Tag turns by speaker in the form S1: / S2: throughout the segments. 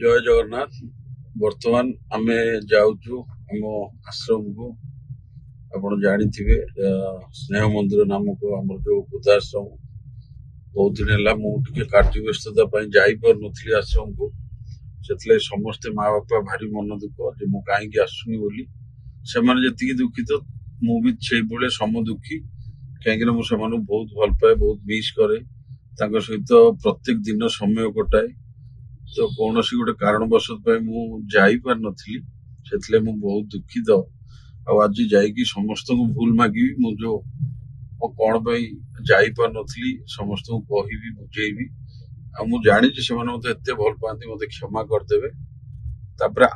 S1: जय जगन्नाथ। बर्तमान आमे जाऊचु आम आश्रम को आपण जानी थे स्नेह मंदिर नामक आम जो बुद्धाश्रम बहुत दिन है मुझे कार्य व्यस्तता जाई पार नी आश्रम को से समस्ते माँ बापा भारी मन दुख जे मु कहीं आसुनी बोली से जी दुखित मु भी से सम दुखी कहीं मुझे बहुत भल पाए बहुत मिस करे सहित प्रत्येक दिन समय कटाए तो कौन सी गोटे कारणवश मुझे नी से बहुत दुखित आज जाकि समस्त को भूल मागी जो कौन पार नी समस्त को कहबी बुझेबी मुझे जानी से मत भल पाती मत क्षमा करदे।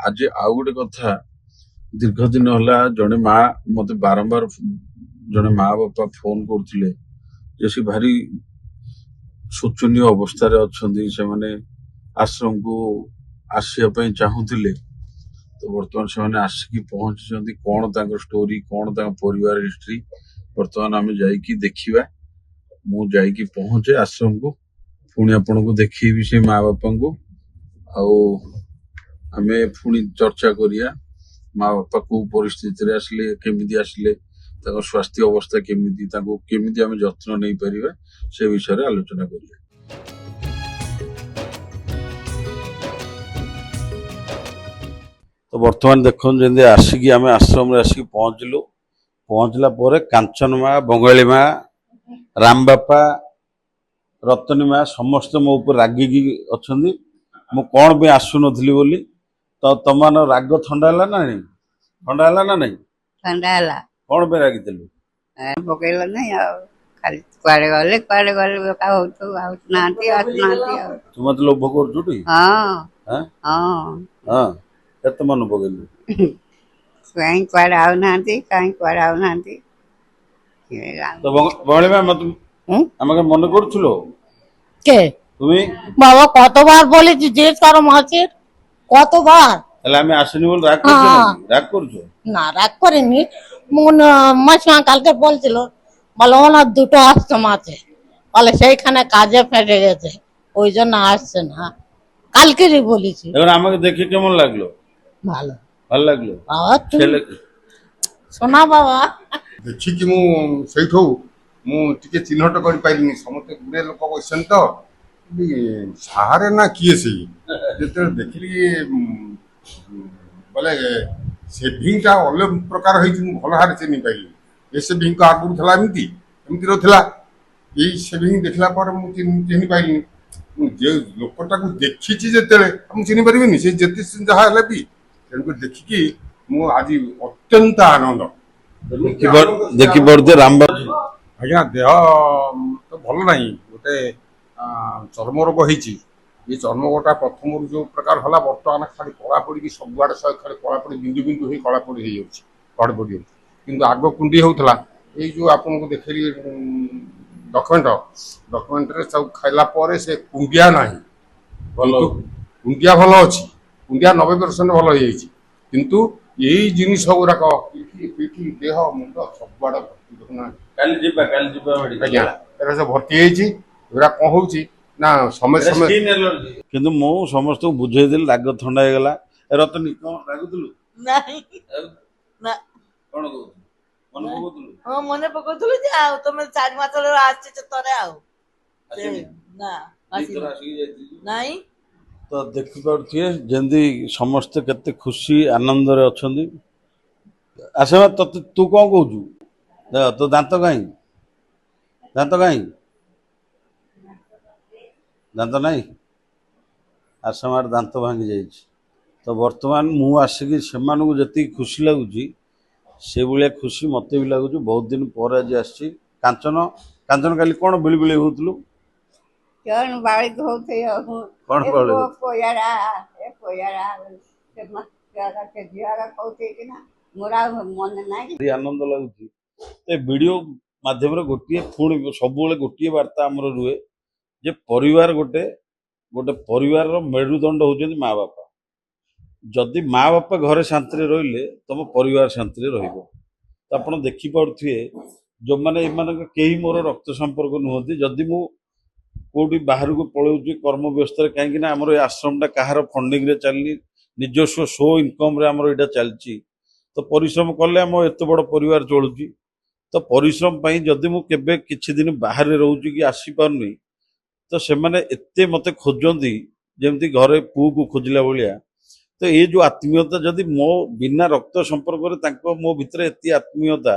S1: आज आउ गोटे कथा दीर्घ दिन है जड़े माँ मत बारंबार जड़े माँ बापा फोन करते सी भारी शोचनीय अवस्था अच्छा आश्रम को आसवाई चाहूले तो बर्तमान से आसिकी पहुंची कौन तांको स्टोरी कौन परिवार हिस्ट्री बर्तमान आम देखा मुझे पहुंचे आश्रम को पुणी आपण को देखी से माँ बापा को आम पुणी चर्चा करिया माँ बापा को परिस्थिति आसले केमिति आसले स्वास्थ्य अवस्था केमिति आम जत्न नहीं पारिबा से विषय आलोचना करिया। तो बर्तमान देखो जमी आसिकी आम आश्रम आसिक पहुँचलु पहुँचला कांचन माँ बंगाली माँ राम बापा रतनी माँ समस्त मो ऊपर रागिकी अच्छा मु कौन भी आसु नी बोली तो तुम राग थंडा है ना नहीं थंडा है ना नहीं
S2: ठंडा है
S1: कौन पे रागी
S2: पकड़ नहीं खाली कुआड़े गले
S1: तुम तो लोभ कर
S2: हाँ हाँ
S1: हाँ केत मन पकड़लु
S2: कहीं कुआड़े आउना कहीं कुआड़े आउना
S1: तो बंगाली माँ मत আমাকে মনে করছিল
S3: কে
S1: তুমি
S3: বাবা কতবার বলেছি জিজ্ঞেস করো মাছের কতবার
S1: তাহলে আমি আসেনি বল রাগ করছো রাগ করছো
S3: না রাগ করিনি মাসিমা কালকে বলছিল বলো ওনার দুটো আশ্রম আছে বলে সেইখানে কাজে ফেটে গেছে ওই জন্য আসছে না কালকেরই বলেছি
S1: এখন আমাকে দেখে কেমন লাগলো
S3: ভালো
S1: ভালো লাগলো
S3: বাবা ছেলে শোনা বাবা
S4: देखिकी मुठू मुझे चिन्हट कर पारि समस्त गुड़े लोक बसन तो सारे ना किए से जो देखिली बोले सेभिंगटा अलग प्रकार भल भाव चिन्ह पारि ये सेभिंग को आगुरी था एमती एमती रहा ये सेभिंग देखला मुझे चिन्ह पारि जो लोकटा को देखी जिते मुझे चिन्ह पारि से जिते जहाँ भी तेणुक देखिकी मुझे अत्यंत आनंद
S1: देखी पड़ते राम
S4: आज्ञा देह तो भल ना गोटे चर्म रोग होती ये चर्म रोगटा प्रथम जो प्रकार है बर्तमान खाली कला पड़ी सबुआड़े खाली कला पड़ी बिंदु बिंदु हो कला पड़ी हो कड़ पड़ी कि आग कुंडी होता ये जो आपको देखली डॉक्यूमेंट सब खाइला से कुंडिया ना भल कुंडिया भल अच्छी कुंडिया 90% भल हो किंतु यही जिनिस गुराक पिठी देह मुंड सबुआड़े भर्ती कौन हो ना समय समय
S1: किंतु मु समस्त को बुझेदेली राग थंडा हो गला रतनी कौन रागुलु
S5: मन पकौलु तुम 4 मास नाई
S1: तो देखी पारे जमी समस्ते केते खुशी आनंद अच्छा आशा तू कौन कौच तो दांत कहीं दांत नहीं आसामार दांत भांगी जाइए तो बर्तमान मु आसिक से जी खुशी लगुच से भाया खुशी मत भी लगुच बहुत दिन पर आज आसी कांचन कांचन काली कौन बिली बिली होतलु
S2: कौन बाड़ी होते
S1: कौन बाड़ी
S2: मोरा मन नहीं
S1: आनंद लगुच वीडियो माध्यम गोटे पुणी सब गोटे वार्ता आमर रुहे जे परिवार गोटे गोटे परिवार मेरुदंड होती माँ बापा जदि माँ बापा घरे शांति रहिले तुम परिवार शांति रही तो आप देखिपे जो मैंने कहीं मोर रक्त संपर्क नुहति जदि मु କୋଉଠି ବାହାରକୁ ପଳାଉଛି କର୍ମ ବ୍ୟସ୍ତରେ, କାହିଁକି ନା ଆମର ଏ ଆଶ୍ରମଟା କାହାର ଫଣ୍ଡିଂରେ ଚାଲିନି, ନିଜସ୍ୱ ସୋ ଇନକମ୍ରେ ଆମର ଏଇଟା ଚାଲିଛି। ତ ପରିଶ୍ରମ କଲେ ଆମ ଏତେ ବଡ଼ ପରିବାର ଚଳୁଛି। ତ ପରିଶ୍ରମ ପାଇଁ ଯଦି ମୁଁ କେବେ କିଛି ଦିନ ବାହାରେ ରହୁଛି କି ଆସିପାରୁନି, ତ ସେମାନେ ଏତେ ମୋତେ ଖୋଜନ୍ତି ଯେମିତି ଘରେ ପୁଅକୁ ଖୋଜିଲା ଭଳିଆ। ତ ଏ ଯୋଉ ଆତ୍ମୀୟତା, ଯଦି ମୋ ବିନା ରକ୍ତ ସମ୍ପର୍କରେ ତାଙ୍କ ମୋ ଭିତରେ ଏତେ ଆତ୍ମୀୟତା,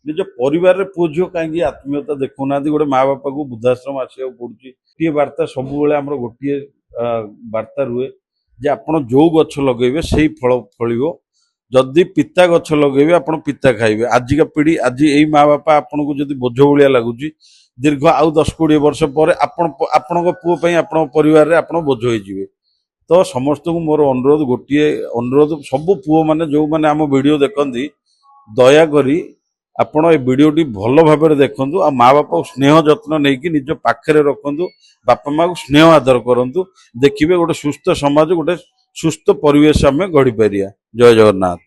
S1: ନିଜ ପରିବାରରେ ପୁଅ ଝିଅ କାହିଁକି ଆତ୍ମୀୟତା ଦେଖୁନାହାନ୍ତି? ଗୋଟେ ମା ବାପାକୁ ବୃଦ୍ଧାଶ୍ରମ ଆସିବାକୁ ପଡୁଛି। ଗୋଟିଏ ବାର୍ତ୍ତା ସବୁବେଳେ ଆମର ଗୋଟିଏ ବାର୍ତ୍ତା ରୁହେ ଯେ ଆପଣ ଯୋଉ ଗଛ ଲଗେଇବେ ସେଇ ଫଳ ଫଳିବ। ଯଦି ପିତା ଗଛ ଲଗେଇବେ ଆପଣ ପିତା ଖାଇବେ। ଆଜିକା ପିଢି, ଆଜି ଏଇ ମା ବାପା ଆପଣଙ୍କୁ ଯଦି ବୋଝ ଭଳିଆ ଲାଗୁଛି, ଦୀର୍ଘ ଆଉ 10-20 ବର୍ଷ ପରେ ଆପଣଙ୍କ ପୁଅ ପାଇଁ ଆପଣଙ୍କ ପରିବାରରେ ଆପଣ ବୋଝ ହେଇଯିବେ। ତ ସମସ୍ତଙ୍କୁ ମୋର ଅନୁରୋଧ, ଗୋଟିଏ ଅନୁରୋଧ, ସବୁ ପୁଅ ମାନେ ଯୋଉମାନେ ଆମ ଭିଡିଓ ଦେଖନ୍ତି, ଦୟାକରି ଆପଣ ଏ ଭିଡିଓଟି ଭଲ ଭାବରେ ଦେଖନ୍ତୁ। ଆଉ ମା ବାପାକୁ ସ୍ନେହ ଯତ୍ନ ନେଇକି ନିଜ ପାଖରେ ରଖନ୍ତୁ। ବାପା ମାକୁ ସ୍ନେହ ଆଦର କରନ୍ତୁ। ଦେଖିବେ ଗୋଟେ ସୁସ୍ଥ ସମାଜ, ଗୋଟେ ସୁସ୍ଥ ପରିବେଶ ଆମେ ଗଢିପାରିବା। ଜୟ ଜଗନ୍ନାଥ।